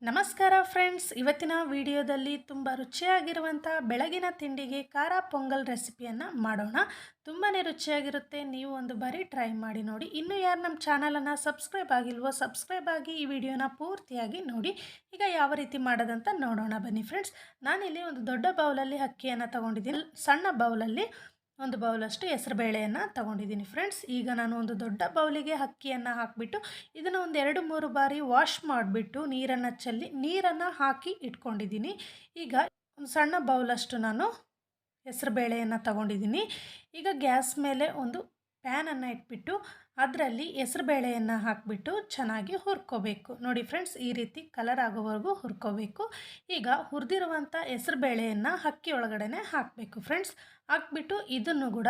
ನಮಸ್ಕಾರ ಫ್ರೆಂಡ್ಸ್, ಇವತ್ತಿನ ವಿಡಿಯೋದಲ್ಲಿ ತುಂಬ ರುಚಿಯಾಗಿರುವಂಥ ಬೆಳಗಿನ ತಿಂಡಿಗೆ ಖಾರ ಪೊಂಗಲ್ ರೆಸಿಪಿಯನ್ನು ಮಾಡೋಣ. ತುಂಬಾ ರುಚಿಯಾಗಿರುತ್ತೆ. ನೀವು ಒಂದು ಬಾರಿ ಟ್ರೈ ಮಾಡಿ ನೋಡಿ. ಇನ್ನೂ ಯಾರು ನಮ್ಮ ಚಾನಲನ್ನು ಸಬ್ಸ್ಕ್ರೈಬ್ ಆಗಿಲ್ವೋ ಸಬ್ಸ್ಕ್ರೈಬ್ ಆಗಿ ಈ ವಿಡಿಯೋನ ಪೂರ್ತಿಯಾಗಿ ನೋಡಿ. ಈಗ ಯಾವ ರೀತಿ ಮಾಡೋದಂತ ನೋಡೋಣ ಬನ್ನಿ ಫ್ರೆಂಡ್ಸ್. ನಾನಿಲ್ಲಿ ಒಂದು ದೊಡ್ಡ ಬೌಲಲ್ಲಿ ಅಕ್ಕಿಯನ್ನು ತೊಗೊಂಡಿದ್ದೀನಿ. ಸಣ್ಣ ಬೌಲಲ್ಲಿ ಒಂದು ಬೌಲಷ್ಟು ಹೆಸರುಬೇಳೆಯನ್ನು ತೊಗೊಂಡಿದ್ದೀನಿ ಫ್ರೆಂಡ್ಸ್. ಈಗ ನಾನು ಒಂದು ದೊಡ್ಡ ಬೌಲಿಗೆ ಅಕ್ಕಿಯನ್ನು ಹಾಕಿಬಿಟ್ಟು ಇದನ್ನು ಒಂದು 2-3 ಬಾರಿ ವಾಶ್ ಮಾಡಿಬಿಟ್ಟು ನೀರನ್ನು ಚೆಲ್ಲಿ ನೀರನ್ನು ಹಾಕಿ ಇಟ್ಕೊಂಡಿದ್ದೀನಿ. ಈಗ ಒಂದು ಸಣ್ಣ ಬೌಲಷ್ಟು ನಾನು ಹೆಸರುಬೇಳೆಯನ್ನು ತೊಗೊಂಡಿದ್ದೀನಿ. ಈಗ ಗ್ಯಾಸ್ ಮೇಲೆ ಒಂದು ಪ್ಯಾನನ್ನು ಇಟ್ಬಿಟ್ಟು ಅದರಲ್ಲಿ ಹೆಸರುಬೇಳೆಯನ್ನು ಹಾಕಿಬಿಟ್ಟು ಚೆನ್ನಾಗಿ ಹುರ್ಕೋಬೇಕು. ನೋಡಿ ಫ್ರೆಂಡ್ಸ್, ಈ ರೀತಿ ಕಲರ್ ಆಗೋವರೆಗೂ ಹುರ್ಕೋಬೇಕು. ಈಗ ಹುರಿದಿರುವಂಥ ಹೆಸರುಬೇಳೆಯನ್ನು ಅಕ್ಕಿ ಒಳಗಡೆ ಹಾಕಬೇಕು ಫ್ರೆಂಡ್ಸ್. ಹಾಕ್ಬಿಟ್ಟು ಇದನ್ನು ಕೂಡ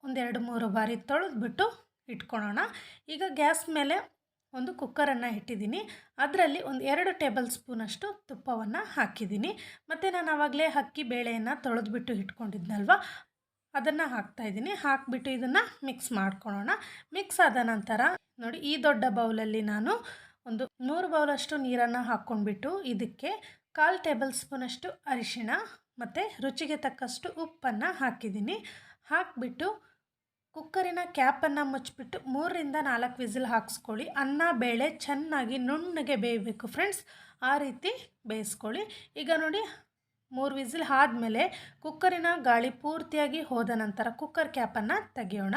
ಒಂದು 2-3 ಬಾರಿ ತೊಳೆದ್ಬಿಟ್ಟು ಇಟ್ಕೊಳ್ಳೋಣ. ಈಗ ಗ್ಯಾಸ್ ಮೇಲೆ ಒಂದು ಕುಕ್ಕರನ್ನು ಇಟ್ಟಿದ್ದೀನಿ. ಅದರಲ್ಲಿ ಒಂದು 2 ಟೇಬಲ್ ಸ್ಪೂನಷ್ಟು ತುಪ್ಪವನ್ನು ಹಾಕಿದ್ದೀನಿ. ಮತ್ತು ನಾನು ಆವಾಗಲೇ ಅಕ್ಕಿ ಬೇಳೆಯನ್ನು ತೊಳೆದ್ಬಿಟ್ಟು ಇಟ್ಕೊಂಡಿದ್ನಲ್ವ, ಅದನ್ನು ಹಾಕ್ತಾಯಿದ್ದೀನಿ. ಹಾಕಿಬಿಟ್ಟು ಇದನ್ನು ಮಿಕ್ಸ್ ಮಾಡ್ಕೊಳ್ಳೋಣ. ಮಿಕ್ಸ್ ಆದ ನಂತರ ನೋಡಿ, ಈ ದೊಡ್ಡ ಬೌಲಲ್ಲಿ ನಾನು ಒಂದು 3 ಬೌಲಷ್ಟು ನೀರನ್ನು ಹಾಕ್ಕೊಂಡ್ಬಿಟ್ಟು ಇದಕ್ಕೆ 1/4 ಟೇಬಲ್ ಸ್ಪೂನಷ್ಟು ಅರಿಶಿಣ ಮತ್ತು ರುಚಿಗೆ ತಕ್ಕಷ್ಟು ಉಪ್ಪನ್ನು ಹಾಕಿದ್ದೀನಿ. ಹಾಕಿಬಿಟ್ಟು ಕುಕ್ಕರಿನ ಕ್ಯಾಪನ್ನು ಮುಚ್ಚಿಬಿಟ್ಟು 3-4 ವಿಸಿಲ್ ಹಾಕ್ಸ್ಕೊಳ್ಳಿ. ಅನ್ನ ಬೇಳೆ ಚೆನ್ನಾಗಿ ನುಣ್ಣಗೆ ಬೇಯಬೇಕು ಫ್ರೆಂಡ್ಸ್, ಆ ರೀತಿ ಬೇಯಿಸ್ಕೊಳ್ಳಿ. ಈಗ ನೋಡಿ, 3 ವಿಸಿಲ್ ಆದಮೇಲೆ ಕುಕ್ಕರಿನ ಗಾಳಿ ಪೂರ್ತಿಯಾಗಿ ಹೋದ ನಂತರ ಕುಕ್ಕರ್ ಕ್ಯಾಪನ್ನು ತೆಗೆಯೋಣ.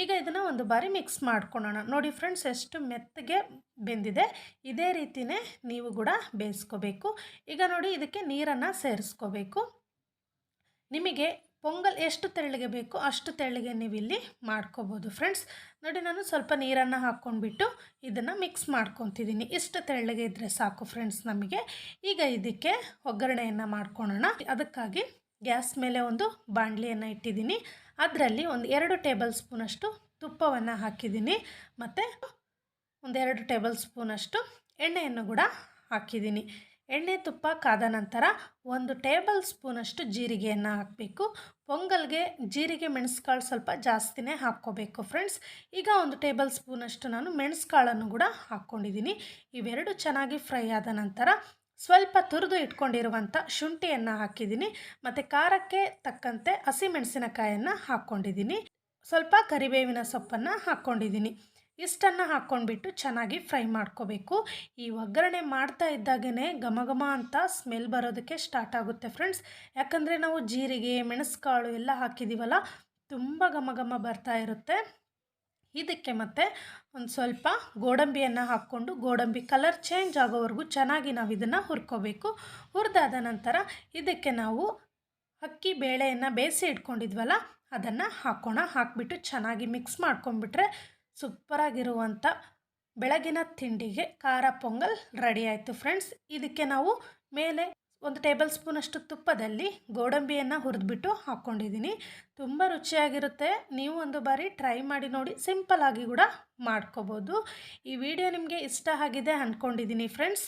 ಈಗ ಇದನ್ನು ಒಂದು ಬಾರಿ ಮಿಕ್ಸ್ ಮಾಡ್ಕೊಳ್ಳೋಣ. ನೋಡಿ ಫ್ರೆಂಡ್ಸ್, ಎಷ್ಟು ಮೆತ್ತಗೆ ಬೆಂದಿದೆ. ಇದೇ ರೀತಿಯೇ ನೀವು ಕೂಡ ಬೇಯಿಸ್ಕೋಬೇಕು. ಈಗ ನೋಡಿ, ಇದಕ್ಕೆ ನೀರನ್ನು ಸೇರಿಸ್ಕೋಬೇಕು. ನಿಮಗೆ ಪೊಂಗಲ್ ಎಷ್ಟು ತೆಳ್ಳಗೆ ಬೇಕೋ ಅಷ್ಟು ತೆಳ್ಳಗೆ ನೀವು ಇಲ್ಲಿ ಮಾಡ್ಕೋಬೋದು ಫ್ರೆಂಡ್ಸ್. ನೋಡಿ, ನಾನು ಸ್ವಲ್ಪ ನೀರನ್ನು ಹಾಕ್ಕೊಂಡ್ಬಿಟ್ಟು ಇದನ್ನು ಮಿಕ್ಸ್ ಮಾಡ್ಕೊತಿದ್ದೀನಿ. ಇಷ್ಟು ತೆಳ್ಳಗೆ ಇದ್ದರೆ ಸಾಕು ಫ್ರೆಂಡ್ಸ್ ನಮಗೆ. ಈಗ ಇದಕ್ಕೆ ಒಗ್ಗರಣೆಯನ್ನು ಮಾಡ್ಕೊಳ್ಳೋಣ. ಅದಕ್ಕಾಗಿ ಗ್ಯಾಸ್ ಮೇಲೆ ಒಂದು ಬಾಣಲಿಯನ್ನು ಇಟ್ಟಿದ್ದೀನಿ. ಅದರಲ್ಲಿ ಒಂದು 2 ಟೇಬಲ್ ಸ್ಪೂನಷ್ಟು ತುಪ್ಪವನ್ನು ಹಾಕಿದ್ದೀನಿ. ಮತ್ತು ಒಂದು 2 ಟೇಬಲ್ ಸ್ಪೂನಷ್ಟು ಎಣ್ಣೆಯನ್ನು ಕೂಡ ಹಾಕಿದ್ದೀನಿ. ಎಣ್ಣೆ ತುಪ್ಪ ಕಾದ ನಂತರ 1 ಟೇಬಲ್ ಸ್ಪೂನಷ್ಟು ಜೀರಿಗೆಯನ್ನು ಹಾಕಬೇಕು. ಪೊಂಗಲ್ಗೆ ಜೀರಿಗೆ ಮೆಣಸುಕಾಳು ಸ್ವಲ್ಪ ಜಾಸ್ತಿನೇ ಹಾಕ್ಕೋಬೇಕು ಫ್ರೆಂಡ್ಸ್. ಈಗ 1 ಟೇಬಲ್ ಸ್ಪೂನಷ್ಟು ನಾನು ಮೆಣಸುಕಾಳನ್ನು ಕೂಡ ಹಾಕ್ಕೊಂಡಿದ್ದೀನಿ. ಇವೆರಡು ಚೆನ್ನಾಗಿ ಫ್ರೈ ಆದ ನಂತರ ಸ್ವಲ್ಪ ತುರಿದು ಇಟ್ಕೊಂಡಿರುವಂಥ ಶುಂಠಿಯನ್ನು ಹಾಕಿದ್ದೀನಿ. ಮತ್ತು ಖಾರಕ್ಕೆ ತಕ್ಕಂತೆ ಹಸಿಮೆಣಸಿನಕಾಯನ್ನು ಹಾಕ್ಕೊಂಡಿದ್ದೀನಿ. ಸ್ವಲ್ಪ ಕರಿಬೇವಿನ ಸೊಪ್ಪನ್ನು ಹಾಕ್ಕೊಂಡಿದ್ದೀನಿ. ಇಷ್ಟನ್ನು ಹಾಕ್ಕೊಂಡ್ಬಿಟ್ಟು ಚೆನ್ನಾಗಿ ಫ್ರೈ ಮಾಡ್ಕೋಬೇಕು. ಈ ಒಗ್ಗರಣೆ ಮಾಡ್ತಾ ಇದ್ದಾಗೇ ಘಮ ಘಮ ಅಂತ ಸ್ಮೆಲ್ ಬರೋದಕ್ಕೆ ಸ್ಟಾರ್ಟ್ ಆಗುತ್ತೆ ಫ್ರೆಂಡ್ಸ್. ಯಾಕಂದರೆ ನಾವು ಜೀರಿಗೆ ಮೆಣಸುಕಾಳು ಎಲ್ಲ ಹಾಕಿದ್ದೀವಲ್ಲ, ತುಂಬ ಘಮ ಘಮ ಬರ್ತಾ ಇರುತ್ತೆ. ಇದಕ್ಕೆ ಮತ್ತೆ ಒಂದು ಸ್ವಲ್ಪ ಗೋಡಂಬಿಯನ್ನು ಹಾಕ್ಕೊಂಡು ಗೋಡಂಬಿ ಕಲರ್ ಚೇಂಜ್ ಆಗೋವರೆಗೂ ಚೆನ್ನಾಗಿ ನಾವು ಇದನ್ನು ಹುರ್ಕೋಬೇಕು. ಹುರಿದಾದ ನಂತರ ಇದಕ್ಕೆ ನಾವು ಅಕ್ಕಿ ಬೇಳೆಯನ್ನು ಬೇಯಿಸಿ ಇಟ್ಕೊಂಡಿದ್ವಲ್ಲ ಅದನ್ನು ಹಾಕೋಣ. ಹಾಕಿಬಿಟ್ಟು ಚೆನ್ನಾಗಿ ಮಿಕ್ಸ್ ಮಾಡ್ಕೊಂಡ್ಬಿಟ್ರೆ ಸೂಪರಾಗಿರುವಂಥ ಬೆಳಗಿನ ತಿಂಡಿಗೆ ಖಾರ ಪೊಂಗಲ್ ರೆಡಿ ಆಯಿತು ಫ್ರೆಂಡ್ಸ್. ಇದಕ್ಕೆ ನಾವು ಮೇಲೆ 1 ಟೇಬಲ್ ಸ್ಪೂನಷ್ಟು ತುಪ್ಪದಲ್ಲಿ ಗೋಡಂಬಿಯನ್ನು ಹುರಿದ್ಬಿಟ್ಟು ಹಾಕ್ಕೊಂಡಿದ್ದೀನಿ. ತುಂಬ ರುಚಿಯಾಗಿರುತ್ತೆ. ನೀವು ಒಂದು ಬಾರಿ ಟ್ರೈ ಮಾಡಿ ನೋಡಿ. ಸಿಂಪಲ್ಲಾಗಿ ಕೂಡ ಮಾಡ್ಕೋಬೋದು. ಈ ವಿಡಿಯೋ ನಿಮಗೆ ಇಷ್ಟ ಆಗಿದೆ ಅಂದ್ಕೊಂಡಿದ್ದೀನಿ ಫ್ರೆಂಡ್ಸ್.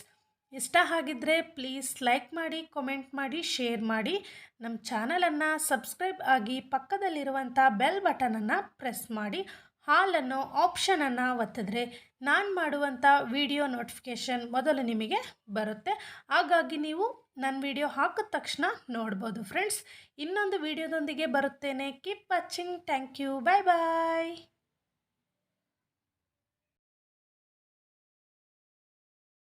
ಇಷ್ಟ ಆಗಿದ್ದರೆ ಪ್ಲೀಸ್ ಲೈಕ್ ಮಾಡಿ, ಕಾಮೆಂಟ್ ಮಾಡಿ, ಶೇರ್ ಮಾಡಿ. ನಮ್ಮ ಚಾನಲನ್ನು ಸಬ್ಸ್ಕ್ರೈಬ್ ಆಗಿ ಪಕ್ಕದಲ್ಲಿರುವಂಥ ಬೆಲ್ ಬಟನನ್ನು ಪ್ರೆಸ್ ಮಾಡಿ. ಹಾಲ್ ಅನ್ನೋ ಆಪ್ಷನನ್ನು ಒತ್ತಿದ್ರೆ ನಾನು ಮಾಡುವಂಥ ವಿಡಿಯೋ ನೋಟಿಫಿಕೇಷನ್ ಮೊದಲು ನಿಮಗೆ ಬರುತ್ತೆ. ಹಾಗಾಗಿ ನೀವು ನನ್ನ ವಿಡಿಯೋ ಹಾಕಿದ ತಕ್ಷಣ ನೋಡ್ಬೋದು ಫ್ರೆಂಡ್ಸ್. ಇನ್ನೊಂದು ವಿಡಿಯೋದೊಂದಿಗೆ ಬರುತ್ತೇನೆ. Keep watching. Thank you. Bye bye.